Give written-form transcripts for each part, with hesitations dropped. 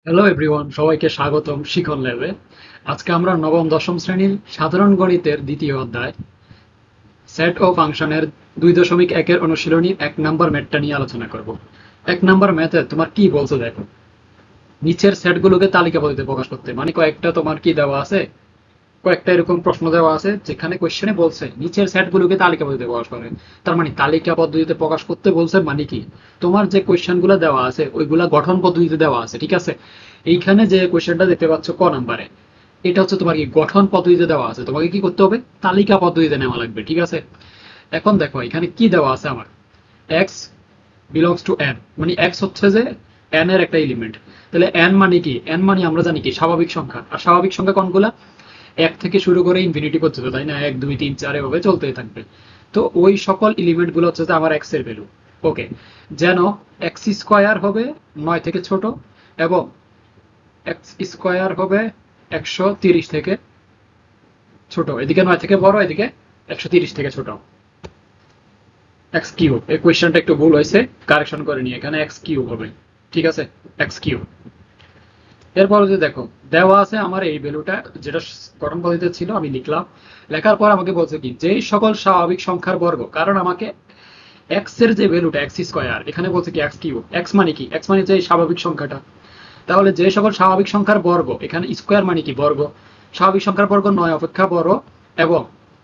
Hello everyone, সবাইকে স্বাগতম শিখন ল্যাবে। আজকে আমরা নবম দশম শ্রেণীর সাধারণ গণিতের দ্বিতীয় অধ্যায় সেট ও ফাংশনের 2.1-এর অনুশীলনীর 1 নম্বর ম্যাথটা নিয়ে আলোচনা করব। 1 নম্বর ম্যাথে তোমার কি বলছে দেখো, নিচের সেটগুলোকে তালিকা পদ্ধতিতে প্রকাশ করতে, মানে কয়েকটা তোমার কি দেওয়া আছে, কয়েকটা এরকম প্রশ্ন দেওয়া আছে যেখানে কোশ্চেনে বলছে নিচের সেটগুলোকে তালিকা পদ্ধতিতে প্রকাশ করে। তার মানে তালিকা পদ্ধতিতে প্রকাশ করতে বলছে, মানে কি তোমার যে কোশ্চেনগুলো দেওয়া আছে ওইগুলা গঠন পদ্ধতিতে দেওয়া আছে, ঠিক আছে। এইখানে যে কোশ্চেনটা দেখতে পাচ্ছ ক নাম্বারে, এটা হচ্ছে তোমার কি গঠন পদ্ধতিতে দেওয়া আছে, তোমাকে কি করতে হবে, তালিকা পদ্ধতিতে নেওয়া লাগবে, ঠিক আছে। এখন দেখো এখানে কি দেওয়া আছে আমার, এক্স বিলংস টু এন, মানে এক্স হচ্ছে যে এন এর একটা এলিমেন্ট। তাহলে এন মানে কি, এন মানে আমরা জানি কি স্বাভাবিক সংখ্যা, আর স্বাভাবিক সংখ্যা কোনগুলা, এক থেকে শুরু করে ইনফিনিটি পর্যন্ত, তাই না, 1 2 3 4 এভাবে চলতেই থাকবে। তো ওই সকল এলিমেন্ট গুলো হচ্ছে যে আমার এক্স এর ভ্যালু। ওকে, যেন এক্স স্কোয়ার হবে 9 থেকে ছোট, এবং এক্স স্কোয়ার হবে 130 থেকে ছোট, এদিকে 9 থেকে বড়, এদিকে 130 থেকে ছোট। এক্স কিউব, এই কোয়েশ্চেনটা একটু ভুল হয়েছে, কারেকশন করে নিয়ে এখানে এক্স কিউব হবে, ঠিক আছে, এক্স কিউব। এরপর যে দেখো দেওয়া আছে আমার এই ভ্যালুটা, যেটা গঠন পদ্ধতিতে ছিল আমি লিখলাম। লেখার পর আমাকে বলছে কি, যেই সকল স্বাভাবিক সংখ্যার বর্গ, কারণ আমাকে এক্স এর যে ভ্যালুটা এক্স স্কোয়ার, এখানে বলছে কি এক্স কিউব, এক্স মানে কি, এক্স মানে যে এই স্বাভাবিক সংখ্যাটা। তাহলে যে সকল স্বাভাবিক সংখ্যার বর্গ, এখানে স্কোয়ার মানে কি বর্গ, স্বাভাবিক সংখ্যার বর্গ 9 অপেক্ষা বড় এবং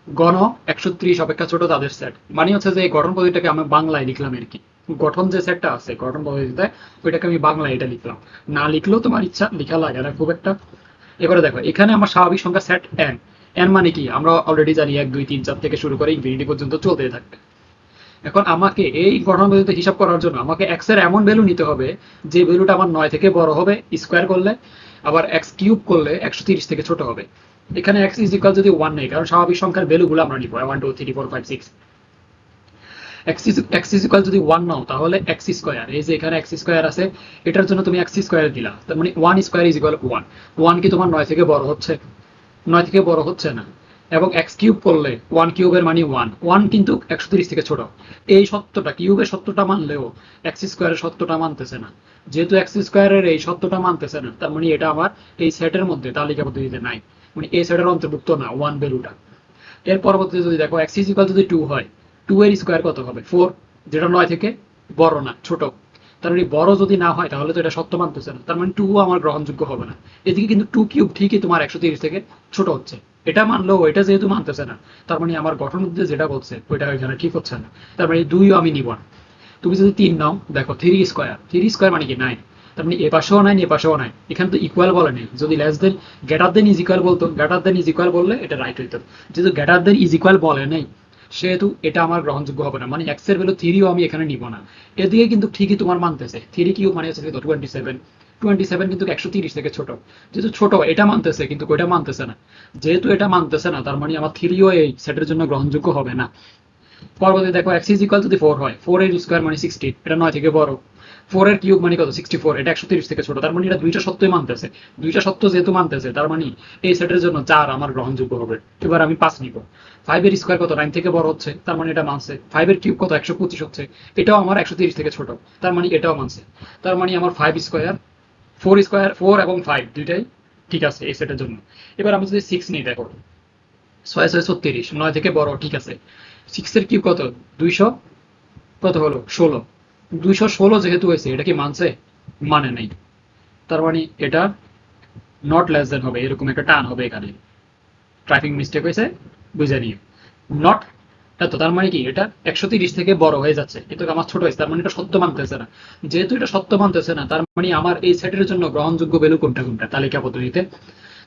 গণ 130 অপেক্ষা ছোট তাদের সেট, মানে হচ্ছে যে এই গঠন পদ্ধতিটাকে আমি বাংলায় লিখলাম আর কি। গঠন যে সেটটা আছে গঠন পদ্ধতিতে, ওইটাকে আমি বাংলায় এটা লিখলাম। না লিখলেও তোমার ইচ্ছা, লিখা লাগে না খুব একটা। এবারে দেখো এখানে আমার স্বাভাবিক সংখ্যা সেট এন, এন মানে কি আমরা অলরেডি জানি 1 2 3 4 থেকে শুরু করে ইনফিনিটি পর্যন্ত চলতে থাকবে। এখন আমাকে এই গঠন পদ্ধতিতে হিসাব করার জন্য আমাকে এক্স এর এমন ভ্যালু নিতে হবে যে ভ্যালুটা আমার 9 থেকে বড় হবে স্কোয়ার করলে, আবার এক্স কিউব করলে 130 থেকে ছোট হবে। এখানে এক্স ইজ ইকুয়াল যদি 1 নেই, কারণ স্বাভাবিক সংখ্যার ভ্যালুগুলো আমরা নিব 1 2 3 4 5 6। এক্স ইজ ইকুয়াল যদি 1 নাও তাহলে এক্স স্কোয়ার, এই যে এখানে এক্স স্কোয়ার আছে, এটার জন্য তুমি এক্স স্কোয়ার দিলা, তার মানে 1 স্কোয়ার ইজ ইকুয়াল 1। 1 কি তোমার 9 থেকে বড় হচ্ছে, 9 থেকে বড় হচ্ছে না। এবং এক্স কিউব করলে 1 কিউবের মানে 1, 1 কিন্তু 130 থেকে ছোট। এই সত্যটা কিউবের সত্যটা মানলেও এক্স স্কোয়ারের সত্যটা মানতেছে না। যেহেতু এক্স স্কোয়ারের এই সত্যটা মানতেছে না, তার মানে এটা আমার এই সেটের মধ্যে তালিকা পদ্ধতিতে নাই, মানে এই সেটের অন্তর্ভুক্ত না ওয়ান ভ্যালুটা। এর পরবর্তীতে যদি দেখো এক্স ইজ ইকুয়াল যদি 2 হয়, 2 এর স্কোয়ার কত হবে 4, যেটা 9 থেকে বড় না ছোট। তার মানে বড় যদি না হয় তাহলে তো এটা সত্য মানতেছে না, তার মানে 2 আমার গ্রহণযোগ্য হবে না। এদিকে কিন্তু 2 কিউব ঠিকই তোমার 130 থেকে ছোট হচ্ছে, এটা মানলেও এটা যেহেতু মানতেছে না, তার মানে আমার গঠন মধ্যে যেটা বলছে ওইটা এখানে ঠিক হচ্ছে না। তার মানে 2ও আমি নিব না। তুমি যদি 3 নাও, দেখো 3 স্কোয়ার, 3 স্কোয়ার মানে কি 9, তার মানে এ পাশেও 9 এ পাশেও 9, এখানে তো ইকুয়াল বলে নেই। যদি less than greater than is equal বলতো, গ্রেটার দেন ইজ ইকুয়াল বললে এটা রাইট হইতো। যেহেতু গ্রেটার দেন ইজ ইকুয়াল বলে নেই, সেহেতু এটা আমার গ্রহণযোগ্য হবে না, মানে এক্স এর ভ্যালু 3ও আমি এখানে নিব না। এদিকে কিন্তু ঠিকই তোমার মানতেছে, 3 কিউব মানে হচ্ছে 27, 27 কিন্তু 130 থেকে ছোট। যেহেতু ছোট এটা মানতেছে, কিন্তু ওইটা মানতেছে না। যেহেতু এটা মানতেছে না, তার মানে আমার 3ও এই সেটের জন্য গ্রহণযোগ্য হবে না। পরবর্তী দেখো এক্স ইজ ইকুয়াল যদি 4 হয়, 4 এর স্কোয়ার মানে 60, এটা 9 থেকে বড়। 4 এর কিউব মানে কত 64, এটা 130 থেকে ছোট, তার মানে এটা দুইটা সত্যই মানতেছে। দুইটা সত্য যেহেতু মানতেছে, তার মানে এই সেটের জন্য 4 আমার গ্রহণযোগ্য হবে। এবার আমি 5 নিব। 5 এর স্কোয়ার কত 9 থেকে বড় হচ্ছে, তার মানে এটা মানছে। 5 এর কিউব কত 125 হচ্ছে, এটাও আমার 130 থেকে ছোট, তার মানে এটাও মানছে। তার মানে আমার 5 স্কোয়ার, 4 স্কোয়ার, 4 এবং 5 দুইটাই ঠিক আছে এই সেটের জন্য। এবার আমি যদি 6 নিই, দেখো 6 6 36, 9 থেকে বড়, ঠিক আছে। 6 এর কিউব কত 200, কত হলো 16, 216 যেহেতু হয়েছে, এটা কি মানছে, মানে নাই। তার মানে এটা নট লেস দেন হবে, এরকম একটা টান হবে এখানে, ট্রাইপিং মিস্টেক হয়েছে, বুঝে নিয়ে নট এত, তার মানে কি এটা 130 থেকে বড় হয়ে যাচ্ছে, কিন্তু আমার ছোট হয়েছে, তার মানে এটা সত্য মানতেছে না। যেহেতু এটা সত্য মানতেছে না, তার মানে আমার এই সেটের জন্য গ্রহণযোগ্য ভ্যালু কোনটা কোনটা তালিকা পদ্ধতিতে,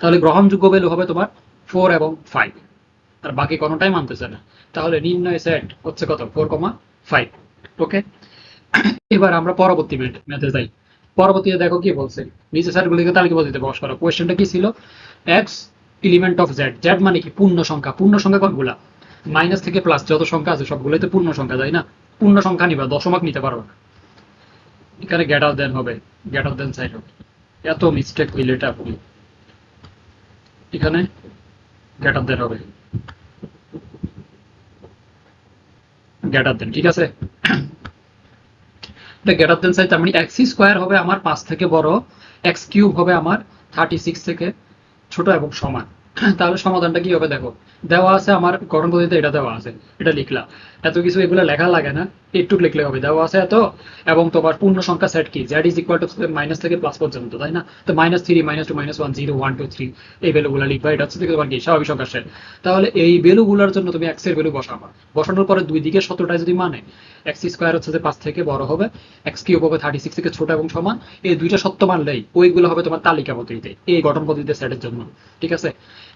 তাহলে গ্রহণযোগ্য ভ্যালু হবে তোমার 4 এবং 5, আর বাকি কোনোটাই মানতেছে না। তাহলে নির্ণয় সেট হচ্ছে কত 4,5। ওকে, এবার আমরা পরবর্তী ম্যাথে যাই। পরবর্তীতে দেখো কি বলছে, নিচে সেটগুলিকে তালিকা পদ্ধতিতে প্রকাশ করো। কোয়েশ্চেনটা কি ছিল, x element of Z, Z মানে কি পূর্ণ সংখ্যা, পূর্ণ সংখ্যা কোনগুলা, মাইনাস থেকে প্লাস যত সংখ্যা আছে সবগুলোই তো পূর্ণ সংখ্যা, তাই না। পূর্ণ সংখ্যা নিবা, দশমিক নিতে পারো না। এখানে গ্রেটার দেন হবে, গ্রেটার দেন সাইড হবে। এত মিস্টেক হইলে এটা আপনি এখানে গ্রেটার দেন হবে, গ্রেটার দেন, ঠিক আছে। এটা গ্রেটার দেন সাইন, তার মানে এক্স স্কোয়ার হবে আমার 5 থেকে বড়, এক্স কিউব হবে আমার 36 থেকে ছোট এবং সমান। তাহলে সমাধানটা কি হবে দেখো, দেওয়া আছে আমার গঠন পদ্ধতিতে, এটা দেওয়া আছে, এটা লিখলা, এত কিছু এগুলো লেখা লাগে না, একটু লিখলে হবে, দেওয়া আছে এত, এবং তোমার পূর্ণ সংখ্যা সেট কি, Z is equal to minus থেকে প্লাস পর্যন্ত, তাই না? তো -3, -2, -1, 0, 1, 2, 3 এই ভ্যালুগুলো লিখবা, এটা হচ্ছে তোমার কি স্বাভাবিক সংখ্যা সেট। তাহলে এই ভ্যালুগুলোর জন্য তুমি এক্স এর ভ্যালু বসাবা, বসানোর পরে দুই দিকে সত্যটাই যদি মানে, এক্স স্কোয়ার হচ্ছে যে 5 থেকে বড় হবে, এক্স কিউব হবে 36 থেকে ছোট এবং সমান, এই দুইটা সত্য মানলেই ওইগুলো হবে তোমার তালিকা পদ্ধতিতে, এই গঠন পদ্ধতিতে সেটের জন্য। ঠিক আছে,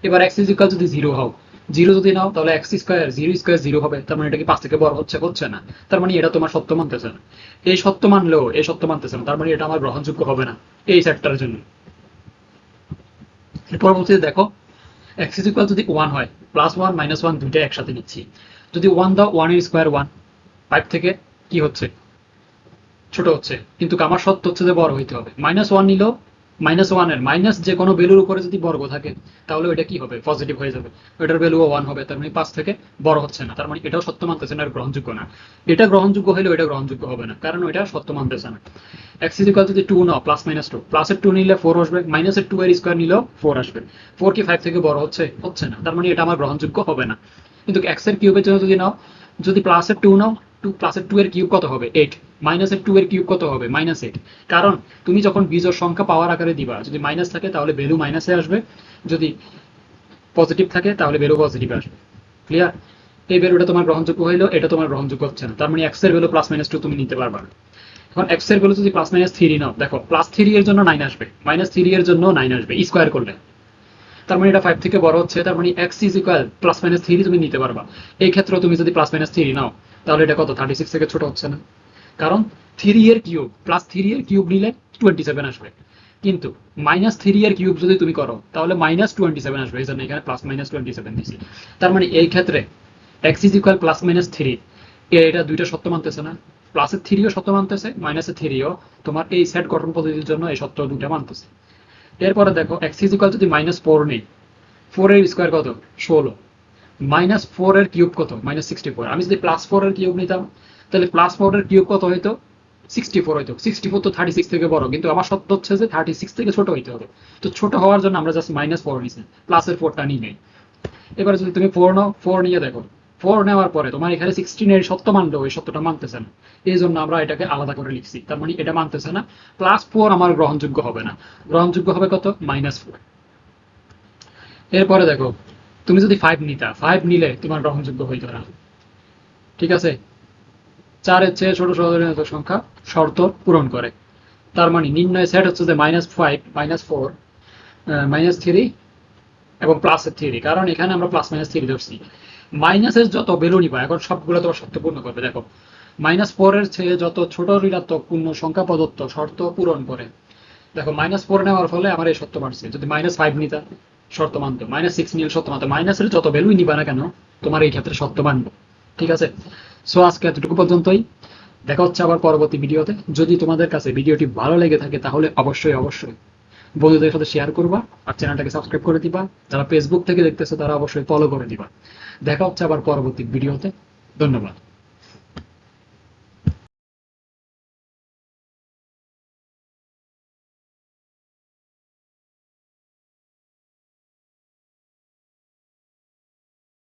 এবার এক্স ইজ ইকুয়াল যদি 0 হও, 0 যদি নাও, তাহলে এক্স স্কোয়ার 0 স্কোয়ার 0 হবে, তার মানে এটা কি 5 থেকে বড় হচ্ছে, হচ্ছে না, তার মানে এটা তোমার সত্য মানতেছে না। এই সত্য মানলেও এই সত্য মানতেছে না, তার মানে এটা আমার গ্রহণযোগ্য হবে না এই সেটটার জন্য। পরবর্তীতে দেখো, এক্স ইজ ইকুয়াল যদি 1 হয়, +1 -1 দুইটা একসাথে নিচ্ছি, যদি 1 দাও, 1 এর স্কোয়ার 1, 5 থেকে কি হচ্ছে, ছোট হচ্ছে, কিন্তু আমার সত্য হচ্ছে যে বড় হইতে হবে। -1 নিলেও, -1 এর মাইনাস যে কোনো ভ্যালুর উপরে যদি বর্গ থাকে, তাহলে ওইটা কি হবে, পজিটিভ হয়ে যাবে, ওইটার ভ্যালুও 1 হবে, তার মানে 5 থেকে বড় হচ্ছে না, তার মানে এটাও সত্য মানতেছে না, আর গ্রহণযোগ্য না। এটা গ্রহণযোগ্য হলে ওইটা গ্রহণযোগ্য হবে না, কারণ ওইটা সত্য মানতেছে না। এক্স ইজ ইকুয়াল যদি 2 নাও, +-2, প্লাসের 2 নিলে 4 আসবে, মাইনাসের 2 এর স্কোয়ার নিলেও 4 আসবে, 4 কি 5 থেকে বড় হচ্ছে, হচ্ছে না, তার মানে এটা আমার গ্রহণযোগ্য হবে না। কিন্তু এক্স এর কিউবের জন্য যদি নাও, যদি +2 নাও, +2 এর কিউব কত হবে, 8, -2 এর কিউব কত হবে, -8, কারণ তুমি যখন বিজোড় সংখ্যা পাওয়ার আকারে দিবা, যদি মাইনাস থাকে তাহলে ভ্যালু মাইনাসে আসবে, যদি পজিটিভ থাকে তাহলে ভ্যালু পজিটিভ আসবে। ক্লিয়ার? এই ভ্যালুটা তোমার গ্রহণযোগ্য হইলো, এটা তোমার গ্রহণযোগ্য হচ্ছে না, তার মানে এক্স এর ভ্যালু +-2 তুমি নিতে পারবা না। এখন এক্স এর ভ্যালু যদি +-3 নাও, দেখো +3 এর জন্য 9 আসবে, -3 এর জন্য 9 আসবে স্কোয়ার করলে, তার মানে এটা 5 থেকে বড় হচ্ছে, তার মানে এক্স ইজ ইকুয়াল +-3 তুমি নিতে পারবা। এই ক্ষেত্রে তুমি যদি +-3 নাও, তাহলে এটা কত, 36 থেকে ছোট হচ্ছে না, কারণ 3 এর কিউব, +3 এর কিউব নিলে 27 আসবে, কিন্তু -3 এর কিউব যদি তুমি করো তাহলে -27 আসবে, এই জন্য এখানে +-27 দিছি। তার মানে এই ক্ষেত্রে এক্স ইজ ইকুয়াল +-3, এটা দুইটা সত্য মানতেছে না, প্লাসের 3ও সত্য মানতেছে, মাইনাসের 3ও তোমার এই সেট গঠন পদ্ধতির জন্য এই সত্য দুইটা মানতেছে। এরপরে দেখো, এক্স ইজ ইকুয়াল যদি -4 নেই, 4 এর স্কোয়ার কত, 16, -4 এর কিউব কত, -64, আমি যদি +4 এর কিউব নিতাম, তাহলে +4 এর কিউব কত হইতো, 64 হইতো, 64 তো 36 থেকে বড়, কিন্তু আমার সত্য হচ্ছে যে 36 থেকে ছোট হইতে হবে, তো ছোট হওয়ার জন্য আমরা জাস্ট -4 নিছি, প্লাসের 4টা নিই নাই। এবারে যদি তুমি 4 নাও, 4 নিয়ে দেখো, 4 নেওয়ার পরে তোমার এখানে 16 এর সত্য মানলেও এই সত্যটা মানতেছে না, এই জন্য আমরা এটাকে আলাদা করে লিখছি, তার মানে এটা মানতেছে না, +4 আমার গ্রহণযোগ্য হবে না, গ্রহণযোগ্য হবে কত, -4। এরপরে দেখো, তুমি যদি 5 নিতা, 5 নিলে তোমার গ্রহণযোগ্য হইতো না। ঠিক আছে, 4 এর চেয়ে ছোট সহযোগী সংখ্যা শর্ত পূরণ করে, তার মানে নির্ণয় সেট হচ্ছে যে -5, -4, -3 এবং +3, কারণ এখানে আমরা +-3 ধরছি। মাইনাসের যত ভ্যালু নিবা, এখন সবগুলো তোমার শর্ত পূর্ণ করবে। দেখো, -4 এর চেয়ে যত ছোট ঋণাত্মক পূর্ণ সংখ্যা প্রদত্ত শর্ত পূরণ করে। দেখো, -4 নেওয়ার ফলে আমার এই শর্ত মানছে, যদি -5 নিতা শর্ত মানতো, -6 নিলে শর্ত মানতো, মাইনাসের যত ভ্যালুই নিবা না কেন তোমার এই ক্ষেত্রে শর্ত মানবো। ঠিক আছে, সো আজকে এতটুকু পর্যন্তই, দেখা হচ্ছে আবার পরবর্তী ভিডিওতে। যদি তোমাদের কাছে ভিডিওটি ভালো লেগে থাকে তাহলে অবশ্যই অবশ্যই বন্ধুদের সাথে শেয়ার করবা, আর চ্যানেলটাকে সাবস্ক্রাইব করে দিবা, যারা ফেসবুক থেকে দেখতেছে তারা অবশ্যই ফলো করে দিবা। দেখা হচ্ছে আবার পরবর্তী ভিডিওতে, ধন্যবাদ।